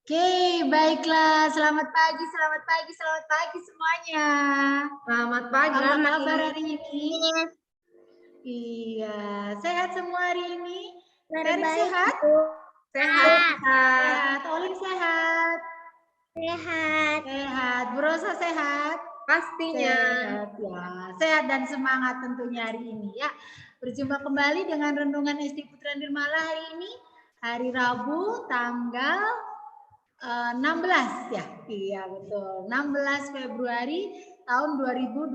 Oke, baiklah. Selamat pagi, selamat pagi, selamat pagi semuanya. Selamat pagi. Apa kabar hari ini? Iya, sehat semua hari ini? Erik sehat? Sehat. Sehat. Olin sehat? Sehat. Sehat. Bu Rosa sehat? Pastinya. Sehat ya. Sehat dan semangat tentunya hari ini ya. Berjumpa kembali dengan Renungan SD Putra Nirmala hari ini. Hari Rabu tanggal 16 ya. Iya betul. 16 Februari tahun 2022.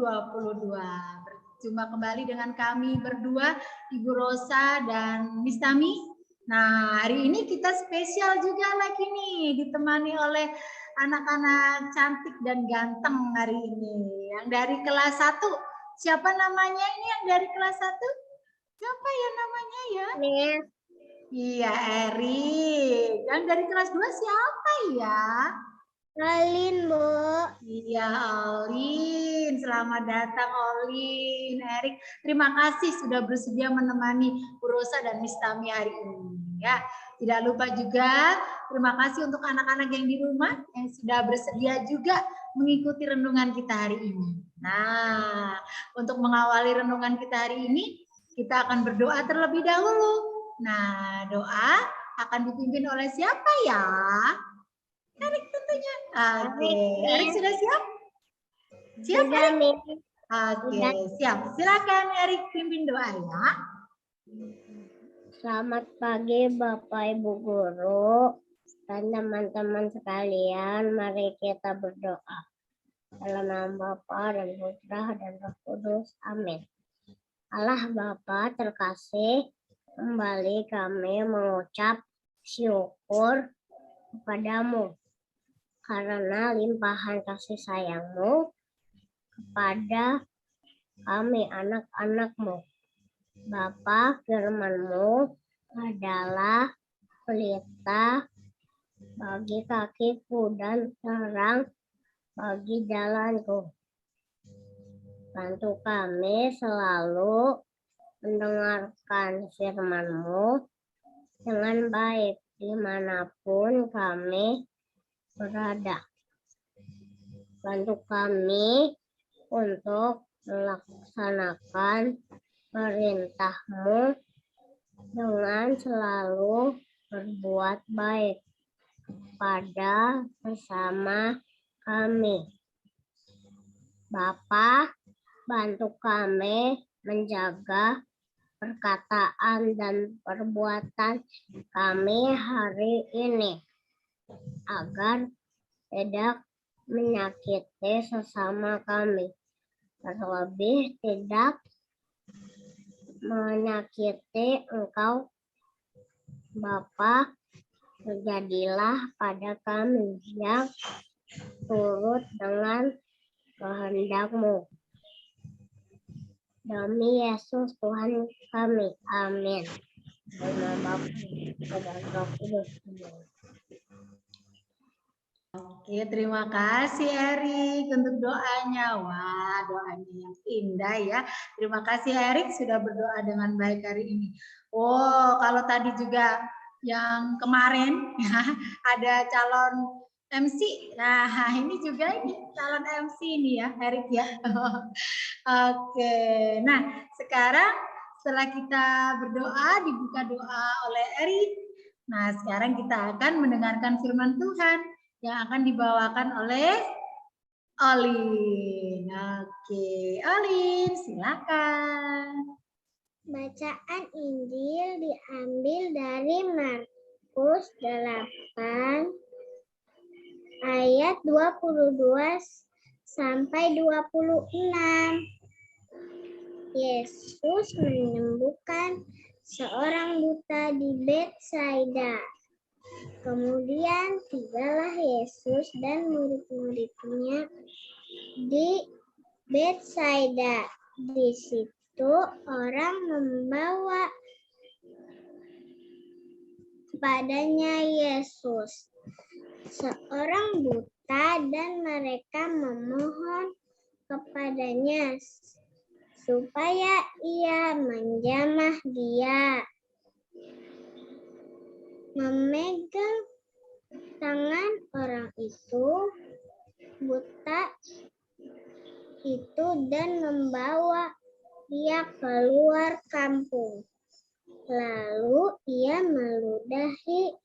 Berjumpa kembali dengan kami berdua, Ibu Rosa dan Miss Tami. Nah, hari ini kita spesial juga lagi nih, ditemani oleh anak-anak cantik dan ganteng hari ini. Yang dari kelas 1. Siapa namanya ini yang dari kelas 1? Siapa ya namanya ya? Iya, Erik. Yang dari kelas 2 siapa ya? Olin, Bu. Iya, Olin. Selamat datang, Olin. Erik, terima kasih sudah bersedia menemani Bu Rosa dan Miss Tami hari ini. Ya, tidak lupa juga terima kasih untuk anak-anak yang di rumah yang sudah bersedia juga mengikuti renungan kita hari ini. Nah, untuk mengawali renungan kita hari ini, kita akan berdoa terlebih dahulu. Nah, doa akan dipimpin oleh siapa ya? Erik tentunya. Oke, Erik sudah siap? Siap, Erik? Oke, siap. Silakan Erik pimpin doa ya. Selamat pagi Bapak Ibu Guru dan teman-teman sekalian. Mari kita berdoa. Dalam nama Bapa dan Putra dan Roh Kudus. Amin. Allah Bapa terkasih, kembali kami mengucap syukur kepadamu karena limpahan kasih sayang-Mu kepada kami anak-anak-Mu. Bapa, firman-Mu adalah pelita bagi kakiku dan terang bagi jalanku. Bantu kami selalu mendengarkan firman-Mu dengan baik dimanapun kami berada. Bantu kami untuk melaksanakan perintah-Mu dengan selalu berbuat baik pada sesama kami. Bapa, bantu kami menjaga perkataan dan perbuatan kami hari ini agar tidak menyakiti sesama kami, terlebih tidak menyakiti Engkau Bapa. Terjadilah pada kami yang turut dengan kehendak-Mu. Demi Yesus Tuhan kami. Amin. Dalam nama Bapa dan Roh Kudus. Oke, terima kasih Erik untuk doanya. Wah, doanya yang indah ya. Terima kasih Erik sudah berdoa dengan baik hari ini. Oh, kalau tadi juga yang kemarin ya, ada calon MC. Nah, ini juga ini calon MC nih ya, Erik ya. Oke. Nah, sekarang setelah kita berdoa, dibuka doa oleh Erik. Nah, sekarang kita akan mendengarkan firman Tuhan yang akan dibawakan oleh Olin. Oke, Olin, silakan. Bacaan Injil diambil dari Markus 8 ayat 22 sampai 26. Yesus menyembuhkan seorang buta di Betsaida. Kemudian tibalah Yesus dan murid-muridnya di Betsaida. Di situ orang membawa kepadanya Yesus seorang buta dan mereka memohon kepadanya supaya ia menjamah dia. Memegang tangan orang itu buta itu dan membawa dia keluar kampung. Lalu ia meludahi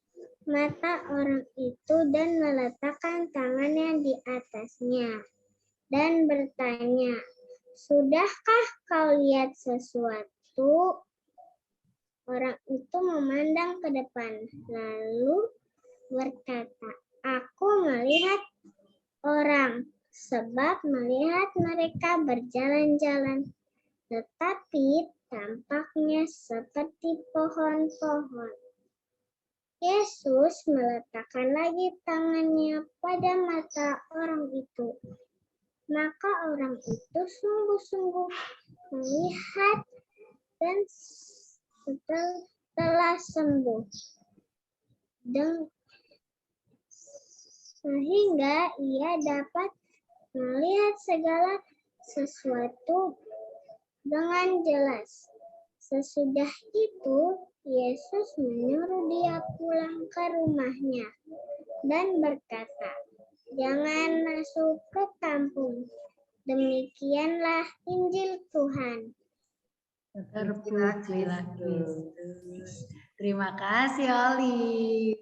mata orang itu dan meletakkan tangannya di atasnya dan bertanya, "Sudahkah kau lihat sesuatu?" Orang itu memandang ke depan, lalu berkata, "Aku melihat orang, sebab melihat mereka berjalan-jalan, tetapi tampaknya seperti pohon-pohon." Yesus meletakkan lagi tangannya pada mata orang itu. Maka orang itu sungguh-sungguh melihat dan setelah sembuh. Dan sehingga ia dapat melihat segala sesuatu dengan jelas. Sesudah itu, Yesus menyuruh dia pulang ke rumahnya dan berkata, "Jangan masuk ke kampung." Demikianlah Injil Tuhan. Terpujilah Kristus. Terima kasih Oli.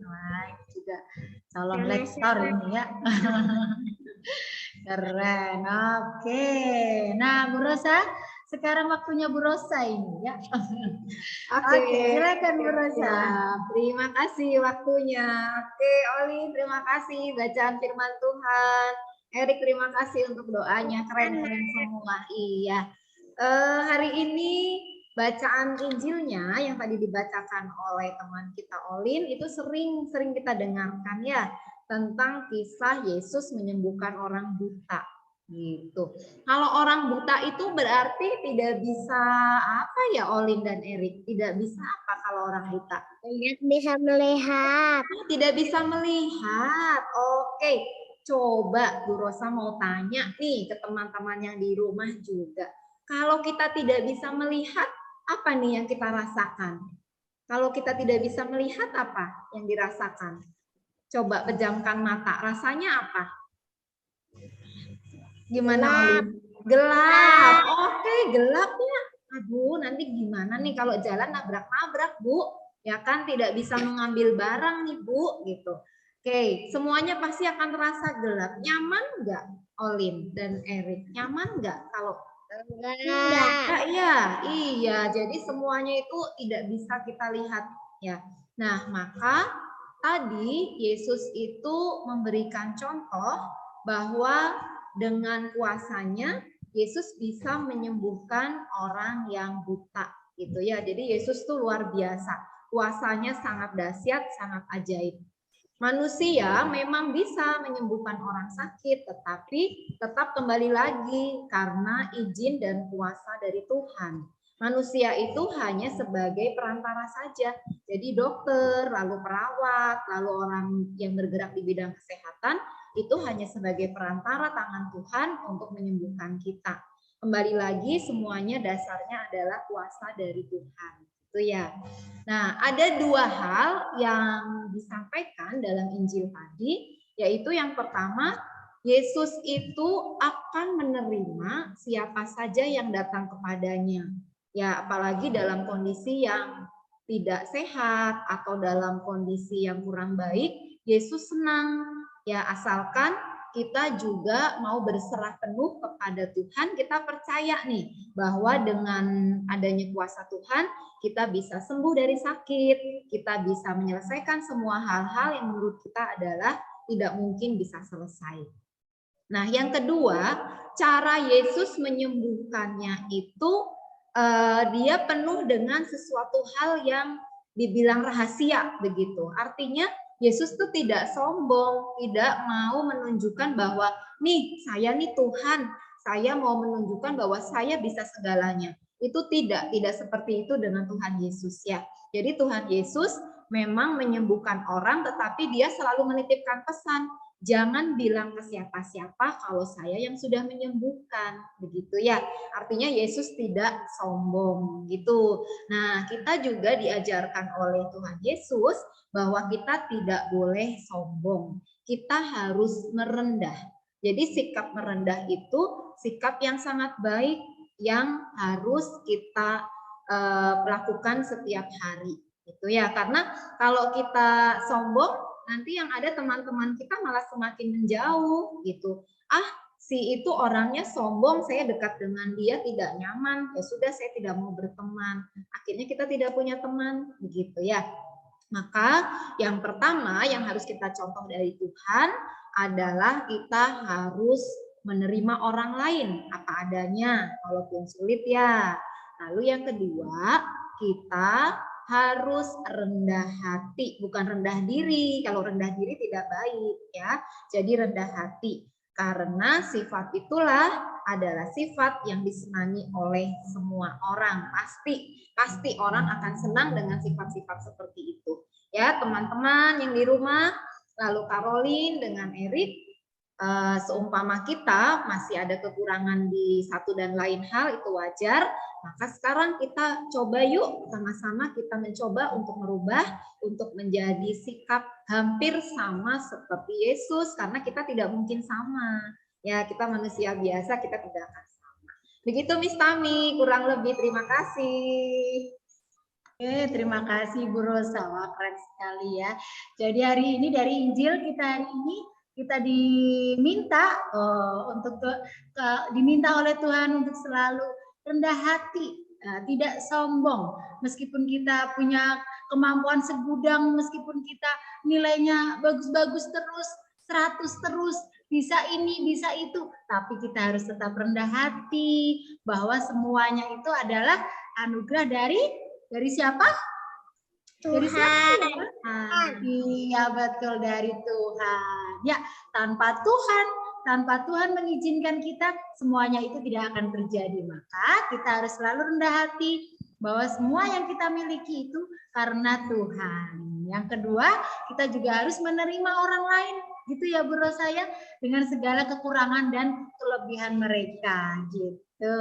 Wah, ini juga calon lektor ini ya. Keren. Oke. Nah, Bu Rosa, sekarang waktunya Bu Rosa ini ya. Oke, silakan Bu Rosa. Terima kasih waktunya. Oke, Oli, terima kasih bacaan firman Tuhan. Erik, terima kasih untuk doanya. Keren-keren semua. Iya. Hari ini bacaan Injilnya yang tadi dibacakan oleh teman kita Olin itu sering kita dengarkan ya, tentang kisah Yesus menyembuhkan orang buta gitu. Kalau orang buta itu berarti tidak bisa apa ya Olin dan Erik? Tidak bisa apa kalau orang buta? Tidak bisa melihat. Tidak bisa melihat. Oke, coba Bu Rosa mau tanya nih ke teman-teman yang di rumah juga. Kalau kita tidak bisa melihat, apa nih yang kita rasakan? Kalau kita tidak bisa melihat, apa yang dirasakan? Coba pejamkan mata, rasanya apa? Gimana, Oli? Gelap. Oke, gelapnya. Aduh, nanti gimana nih kalau jalan nabrak-nabrak, Bu? Ya kan tidak bisa mengambil barang nih, Bu, gitu. Oke, semuanya pasti akan terasa gelap. Nyaman nggak, Olin dan Erik? Nyaman nggak kalau enggak ya? Iya, jadi semuanya itu tidak bisa kita lihat ya. Nah, maka tadi Yesus itu memberikan contoh bahwa dengan kuasanya Yesus bisa menyembuhkan orang yang buta gitu ya. Jadi Yesus tuh luar biasa. Kuasanya sangat dahsyat, sangat ajaib. Manusia memang bisa menyembuhkan orang sakit, tetapi tetap kembali lagi karena izin dan kuasa dari Tuhan. Manusia itu hanya sebagai perantara saja. Jadi dokter, lalu perawat, lalu orang yang bergerak di bidang kesehatan, itu hanya sebagai perantara tangan Tuhan untuk menyembuhkan kita. Kembali lagi semuanya dasarnya adalah kuasa dari Tuhan. Itu ya. Nah, ada dua hal yang disampaikan dalam Injil tadi, yaitu yang pertama, Yesus itu akan menerima siapa saja yang datang kepadanya. Ya, apalagi dalam kondisi yang tidak sehat atau dalam kondisi yang kurang baik, Yesus senang. Ya, asalkan kita juga mau berserah penuh kepada Tuhan, kita percaya nih bahwa dengan adanya kuasa Tuhan, kita bisa sembuh dari sakit, kita bisa menyelesaikan semua hal-hal yang menurut kita adalah tidak mungkin bisa selesai. Nah, yang kedua, cara Yesus menyembuhkannya itu dia penuh dengan sesuatu hal yang dibilang rahasia begitu. Artinya Yesus tuh tidak sombong, tidak mau menunjukkan bahwa nih saya nih Tuhan, saya mau menunjukkan bahwa saya bisa segalanya. Itu tidak seperti itu dengan Tuhan Yesus ya. Jadi Tuhan Yesus memang menyembuhkan orang, tetapi dia selalu menitipkan pesan Jangan bilang ke siapa-siapa kalau saya yang sudah menyembuhkan, begitu ya. Artinya Yesus tidak sombong gitu. Nah, kita juga diajarkan oleh Tuhan Yesus bahwa kita tidak boleh sombong. Kita harus merendah. Jadi sikap merendah itu sikap yang sangat baik yang harus kita lakukan setiap hari. Gitu ya. Karena kalau kita sombong, nanti yang ada teman-teman kita malah semakin menjauh gitu. Si itu orangnya sombong, saya dekat dengan dia tidak nyaman, ya sudah saya tidak mau berteman. Akhirnya kita tidak punya teman, begitu ya. Maka yang pertama yang harus kita contoh dari Tuhan adalah kita harus menerima orang lain apa adanya, walaupun sulit ya. Lalu yang kedua, kita harus rendah hati, bukan rendah diri. Kalau rendah diri tidak baik ya. Jadi rendah hati. Karena sifat itulah adalah sifat yang disenangi oleh semua orang. Pasti orang akan senang dengan sifat-sifat seperti itu. Ya, teman-teman yang di rumah, lalu Caroline dengan Erik, seumpama kita masih ada kekurangan di satu dan lain hal, itu wajar. Maka sekarang kita coba yuk sama-sama kita mencoba untuk merubah, untuk menjadi sikap hampir sama seperti Yesus, karena kita tidak mungkin sama. Ya, kita manusia biasa, kita tidak akan sama. Begitu Miss Tami, kurang lebih terima kasih. Oke, terima kasih Bu Rosa, wah keren sekali ya. Jadi hari ini dari Injil kita hari ini kita diminta diminta oleh Tuhan untuk selalu rendah hati, tidak sombong, meskipun kita punya kemampuan segudang, meskipun kita nilainya bagus-bagus terus, 100 terus, bisa ini, bisa itu, tapi kita harus tetap rendah hati, bahwa semuanya itu adalah anugerah dari siapa? Dari siapa? Iya betul, dari Tuhan. Ya, tanpa Tuhan mengizinkan kita, semuanya itu tidak akan terjadi. Maka kita harus selalu rendah hati bahwa semua yang kita miliki itu karena Tuhan. Yang kedua, kita juga harus menerima orang lain, gitu ya Bu Rosa ya, dengan segala kekurangan dan kelebihan mereka, gitu.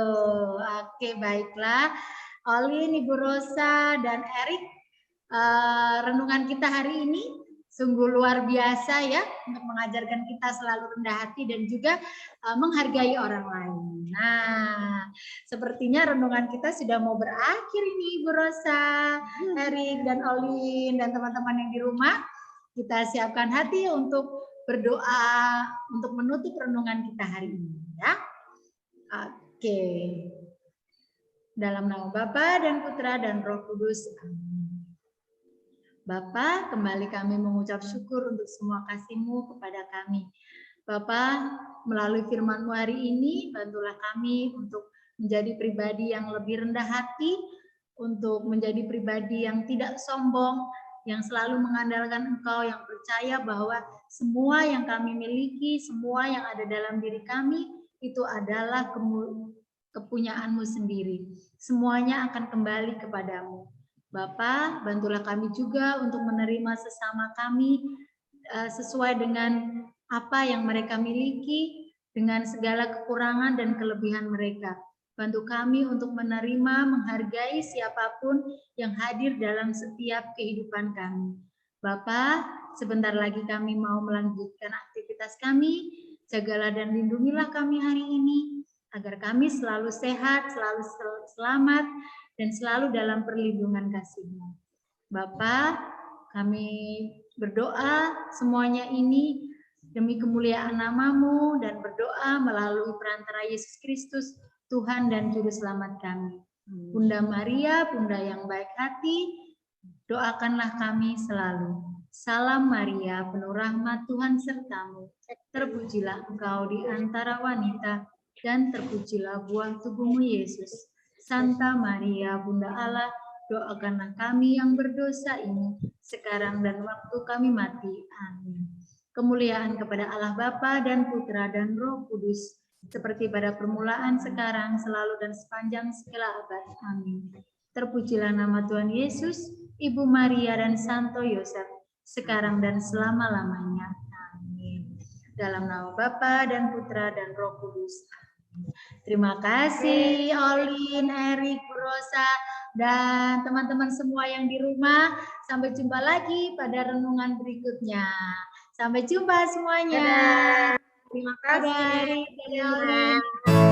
Oke, baiklah. Olin, Ibu Rosa, dan Erik, renungan kita hari ini sungguh luar biasa ya, untuk mengajarkan kita selalu rendah hati dan juga menghargai orang lain. Nah, sepertinya renungan kita sudah mau berakhir ini Ibu Rosa, Erik, dan Olin, dan teman-teman yang di rumah. Kita siapkan hati untuk berdoa untuk menutup renungan kita hari ini ya. Oke. Dalam nama Bapa dan Putra dan Roh Kudus. Amin. Bapa, kembali kami mengucap syukur untuk semua kasih-Mu kepada kami. Bapa, melalui firman-Mu hari ini, bantulah kami untuk menjadi pribadi yang lebih rendah hati, untuk menjadi pribadi yang tidak sombong, yang selalu mengandalkan Engkau, yang percaya bahwa semua yang kami miliki, semua yang ada dalam diri kami, itu adalah kepunyaan-Mu sendiri. Semuanya akan kembali kepadamu. Bapa, bantulah kami juga untuk menerima sesama kami sesuai dengan apa yang mereka miliki, dengan segala kekurangan dan kelebihan mereka. Bantu kami untuk menerima, menghargai siapapun yang hadir dalam setiap kehidupan kami. Bapa, sebentar lagi kami mau melanjutkan aktivitas kami. Jagalah dan lindungilah kami hari ini, agar kami selalu sehat, selalu selamat, dan selalu dalam perlindungan kasih-Mu. Bapa, kami berdoa semuanya ini demi kemuliaan nama-Mu dan berdoa melalui perantara Yesus Kristus, Tuhan dan Juru Selamat kami. Bunda Maria, Bunda yang baik hati, doakanlah kami selalu. Salam Maria, penuh rahmat Tuhan sertamu. Terpujilah Engkau di antara wanita, dan terpujilah buah tubuhmu Yesus. Santa Maria, Bunda Allah, doakanlah kami yang berdosa ini, sekarang dan waktu kami mati. Amin. Kemuliaan kepada Allah Bapa dan Putra dan Roh Kudus, seperti pada permulaan, sekarang, selalu, dan sepanjang segala abad. Amin. Terpujilah nama Tuhan Yesus, Ibu Maria dan Santo Yosef, sekarang dan selama-lamanya. Amin. Dalam nama Bapa dan Putra dan Roh Kudus. Terima kasih Olin, Erik, Bu Rosa, dan teman-teman semua yang di rumah. Sampai jumpa lagi pada renungan berikutnya. Sampai jumpa semuanya. Terima Dadah, kasih. Erik, dadah, Olin.